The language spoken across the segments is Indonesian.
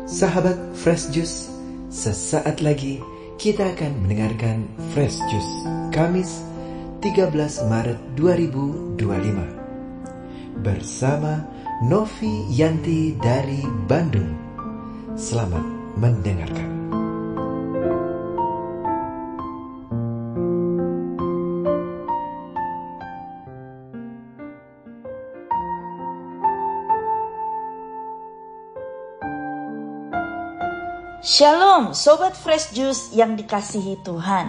Sahabat Fresh Juice, sesaat lagi kita akan mendengarkan Fresh Juice Kamis 13 Maret 2025 bersama Novi Yanti dari Bandung. Selamat mendengarkan. Shalom Sobat Fresh Juice yang dikasihi Tuhan.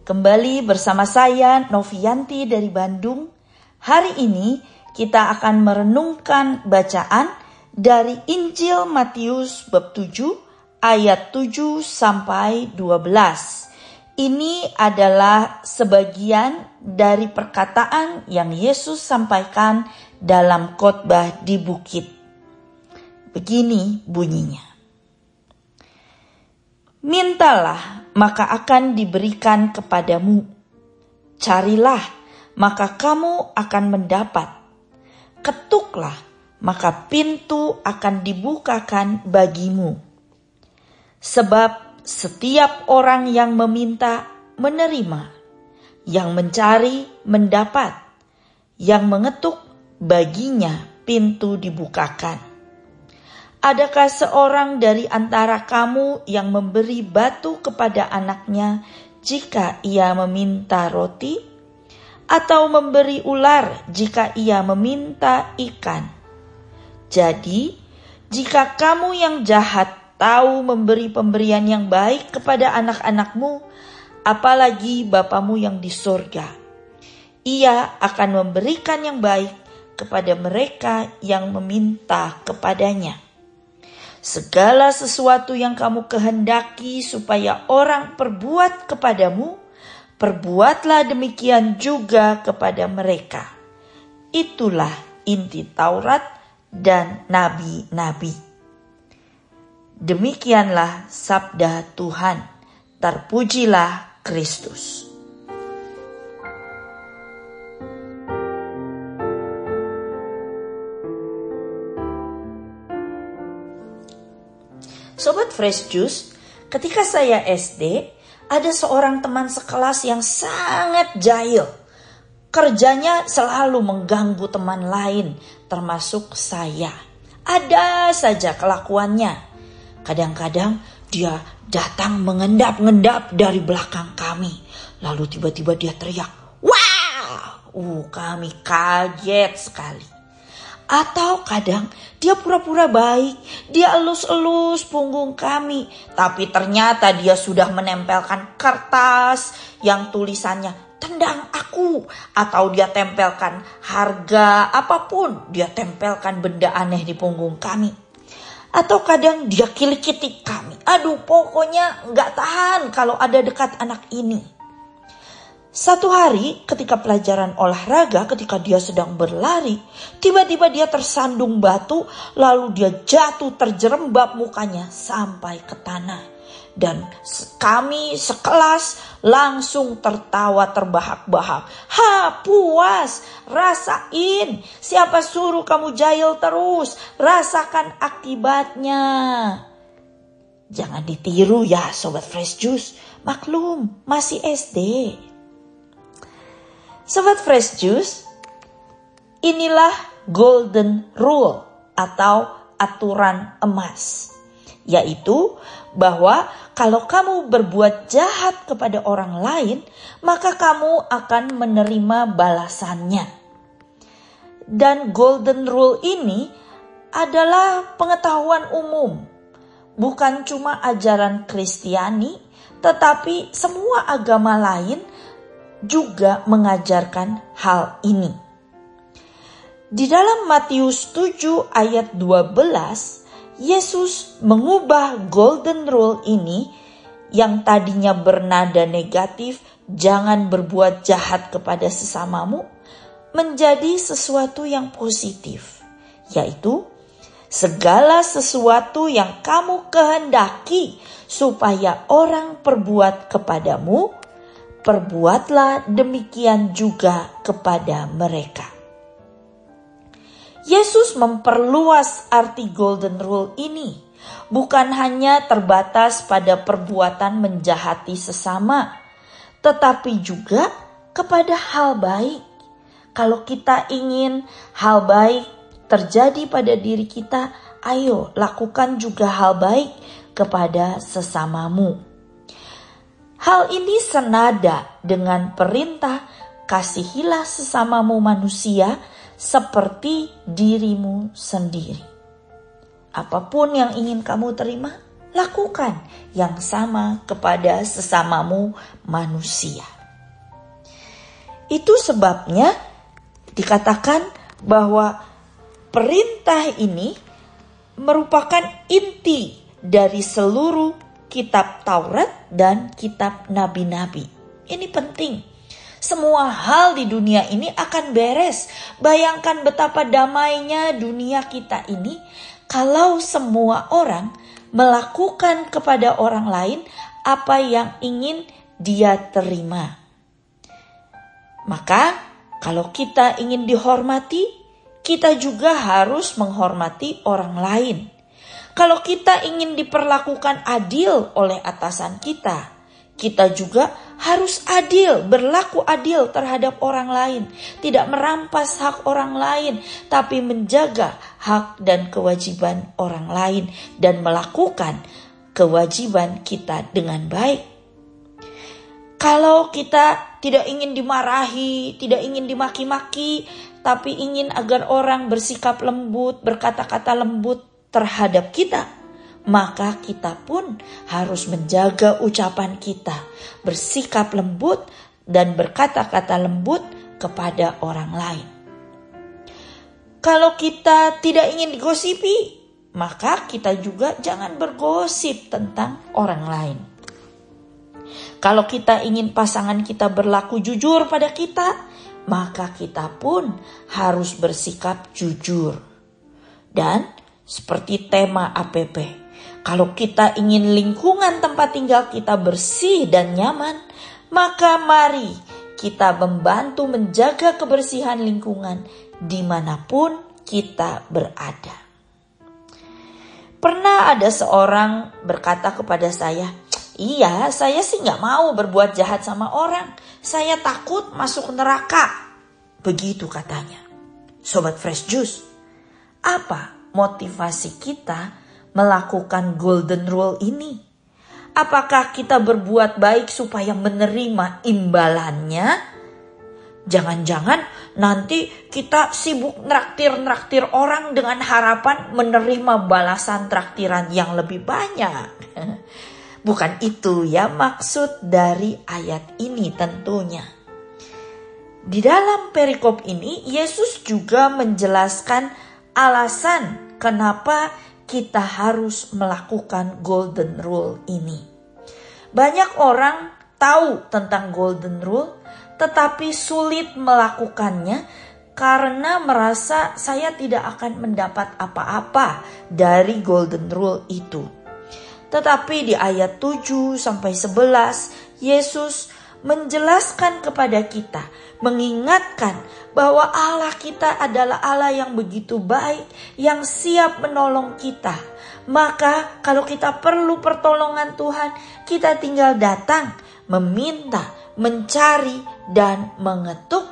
Kembali bersama saya Novi Yanti dari Bandung. Hari ini kita akan merenungkan bacaan dari Injil Matius bab 7 ayat 7 sampai 12. Ini adalah sebagian dari perkataan yang Yesus sampaikan dalam khotbah di bukit. Begini bunyinya. Mintalah, maka akan diberikan kepadamu. Carilah, maka kamu akan mendapat. Ketuklah, maka pintu akan dibukakan bagimu. Sebab setiap orang yang meminta, menerima. Yang mencari, mendapat. Yang mengetuk, baginya pintu dibukakan. Adakah seorang dari antara kamu yang memberi batu kepada anaknya jika ia meminta roti? Atau memberi ular jika ia meminta ikan? Jadi, jika kamu yang jahat tahu memberi pemberian yang baik kepada anak-anakmu, apalagi Bapamu yang di surga, Ia akan memberikan yang baik kepada mereka yang meminta kepadanya. Segala sesuatu yang kamu kehendaki supaya orang perbuat kepadamu, perbuatlah demikian juga kepada mereka. Itulah inti Taurat dan nabi-nabi. Demikianlah sabda Tuhan. Terpujilah Kristus. Sobat Fresh Juice, ketika saya SD, ada seorang teman sekelas yang sangat jahil. Kerjanya selalu mengganggu teman lain, termasuk saya. Ada saja kelakuannya. Kadang-kadang dia datang mengendap-endap dari belakang kami. Lalu tiba-tiba dia teriak, "Wah!" Kami kaget sekali. Atau kadang dia pura-pura baik, dia elus-elus punggung kami. Tapi ternyata dia sudah menempelkan kertas yang tulisannya "tendang aku". Atau dia tempelkan harga apapun, dia tempelkan benda aneh di punggung kami. Atau kadang dia kilik-kilik kami. Aduh, pokoknya gak tahan kalau ada dekat anak ini. Satu hari ketika pelajaran olahraga, ketika dia sedang berlari, tiba-tiba dia tersandung batu, lalu dia jatuh terjerembab mukanya sampai ke tanah. Dan kami sekelas langsung tertawa terbahak-bahak. "Ha, puas, rasain. Siapa suruh kamu jahil terus? Rasakan akibatnya." Jangan ditiru ya Sobat Fresh Juice, maklum masih SD. Sobat Fresh Juice, inilah golden rule atau aturan emas. Yaitu bahwa kalau kamu berbuat jahat kepada orang lain, maka kamu akan menerima balasannya. Dan golden rule ini adalah pengetahuan umum. Bukan cuma ajaran Kristiani, tetapi semua agama lain juga mengajarkan hal ini. Di dalam Matius 7 ayat 12, Yesus mengubah golden rule ini yang tadinya bernada negatif, jangan berbuat jahat kepada sesamamu, menjadi sesuatu yang positif, yaitu segala sesuatu yang kamu kehendaki supaya orang perbuat kepadamu, perbuatlah demikian juga kepada mereka. Yesus memperluas arti golden rule ini. Bukan hanya terbatas pada perbuatan menjahati sesama, tetapi juga kepada hal baik. Kalau kita ingin hal baik terjadi pada diri kita, ayo lakukan juga hal baik kepada sesamamu. Hal ini senada dengan perintah kasihilah sesamamu manusia seperti dirimu sendiri. Apapun yang ingin kamu terima, lakukan yang sama kepada sesamamu manusia. Itu sebabnya dikatakan bahwa perintah ini merupakan inti dari seluruh kitab Taurat dan kitab nabi-nabi. Ini penting. Semua hal di dunia ini akan beres. Bayangkan betapa damainya dunia kita ini kalau semua orang melakukan kepada orang lain apa yang ingin dia terima. Maka kalau kita ingin dihormati, kita juga harus menghormati orang lain. Kalau kita ingin diperlakukan adil oleh atasan kita, kita juga harus adil, berlaku adil terhadap orang lain. Tidak merampas hak orang lain, tapi menjaga hak dan kewajiban orang lain dan melakukan kewajiban kita dengan baik. Kalau kita tidak ingin dimarahi, tidak ingin dimaki-maki, tapi ingin agar orang bersikap lembut, berkata-kata lembut terhadap kita, maka kita pun harus menjaga ucapan kita, bersikap lembut dan berkata-kata lembut kepada orang lain. Kalau kita tidak ingin digosipi, maka kita juga jangan bergosip tentang orang lain. Kalau kita ingin pasangan kita berlaku jujur pada kita, maka kita pun harus bersikap jujur. Dan seperti tema APP, kalau kita ingin lingkungan tempat tinggal kita bersih dan nyaman, maka mari kita membantu menjaga kebersihan lingkungan dimanapun kita berada. Pernah ada seorang berkata kepada saya, "Iya, saya sih gak mau berbuat jahat sama orang. Saya takut masuk neraka." Begitu katanya. Sobat Fresh Juice, apa motivasi kita melakukan golden rule ini? Apakah kita berbuat baik supaya menerima imbalannya? Jangan-jangan nanti kita sibuk nraktir orang dengan harapan menerima balasan traktiran yang lebih banyak. Bukan itu ya maksud dari ayat ini tentunya. Di dalam perikop ini Yesus juga menjelaskan alasan kenapa kita harus melakukan golden rule ini. Banyak orang tahu tentang golden rule tetapi sulit melakukannya karena merasa saya tidak akan mendapat apa-apa dari golden rule itu. Tetapi di ayat 7 sampai 11 Yesus menjelaskan kepada kita, mengingatkan bahwa Allah kita adalah Allah yang begitu baik, yang siap menolong kita. Maka kalau kita perlu pertolongan Tuhan, kita tinggal datang, meminta, mencari, dan mengetuk.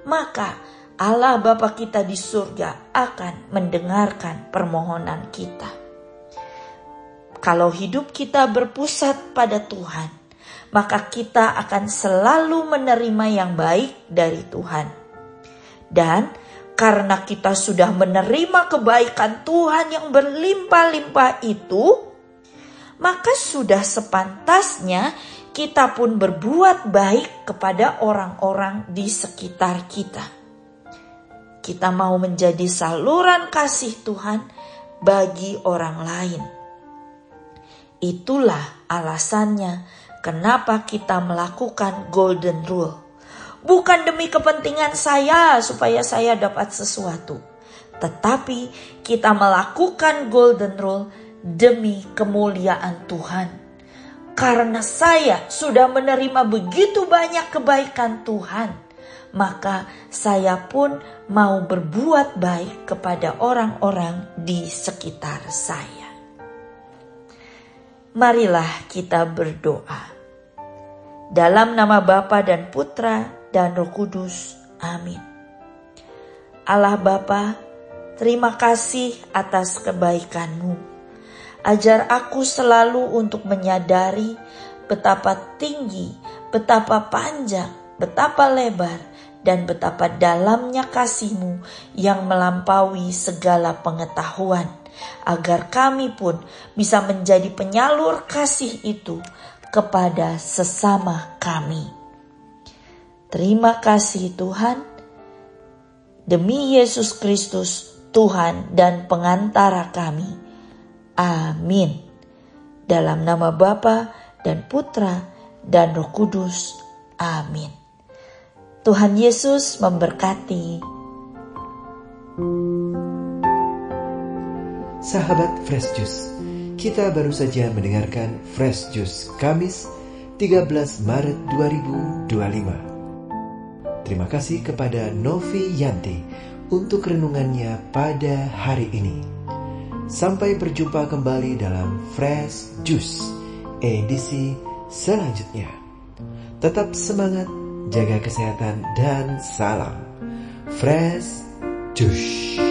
Maka Allah Bapa kita di surga akan mendengarkan permohonan kita. Kalau hidup kita berpusat pada Tuhan, maka kita akan selalu menerima yang baik dari Tuhan. Dan karena kita sudah menerima kebaikan Tuhan yang berlimpah-limpah itu, maka sudah sepantasnya kita pun berbuat baik kepada orang-orang di sekitar kita. Kita mau menjadi saluran kasih Tuhan bagi orang lain. Itulah alasannya kenapa kita melakukan golden rule. Bukan demi kepentingan saya supaya saya dapat sesuatu. Tetapi kita melakukan golden rule demi kemuliaan Tuhan. Karena saya sudah menerima begitu banyak kebaikan Tuhan. maka saya pun mau berbuat baik kepada orang-orang di sekitar saya. Marilah kita berdoa. Dalam nama Bapa dan Putra dan Roh Kudus. Amin. Allah Bapa, terima kasih atas kebaikan-Mu. Ajar aku selalu untuk menyadari betapa tinggi, betapa panjang, betapa lebar, dan betapa dalamnya kasih-Mu yang melampaui segala pengetahuan, agar kami pun bisa menjadi penyalur kasih itu kepada sesama kami. Terima kasih Tuhan, demi Yesus Kristus, Tuhan dan pengantara kami. Amin. Dalam nama Bapa dan Putra dan Roh Kudus. Amin. Tuhan Yesus memberkati. Sahabat Fresh Juice, kita baru saja mendengarkan Fresh Juice Kamis 13 Maret 2025. Terima kasih kepada Novi Yanti untuk renungannya pada hari ini. Sampai berjumpa kembali dalam Fresh Juice edisi selanjutnya. Tetap semangat, jaga kesehatan, dan salam Fresh Juice.